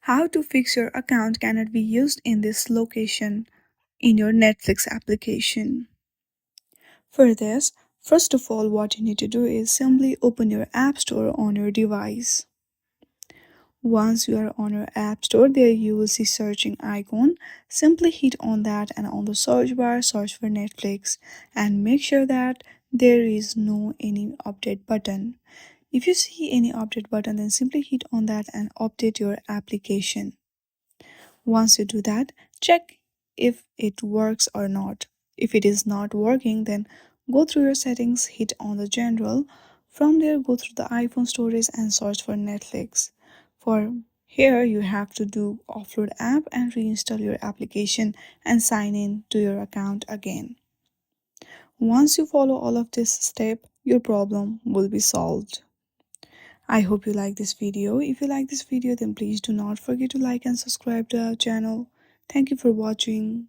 How to fix your account cannot be used in this location in your Netflix application. For this, first of all, what you need to do is simply open your App Store on your device. Once you are on your App Store, there you will see searching icon. Simply hit on that and on the search bar search for Netflix and make sure that there is no any update button. If you see any update button, then simply hit on that and update your application. Once you do that, check if it works or not. If it is not working, then go through your settings, hit on the general. From there, go through the iPhone storage and search for Netflix. For here, you have to do offload app and reinstall your application and sign in to your account again. Once you follow all of this step, your problem will be solved. I hope you like this video. If you like this video, then please do not forget to like and subscribe to our channel. Thank you for watching.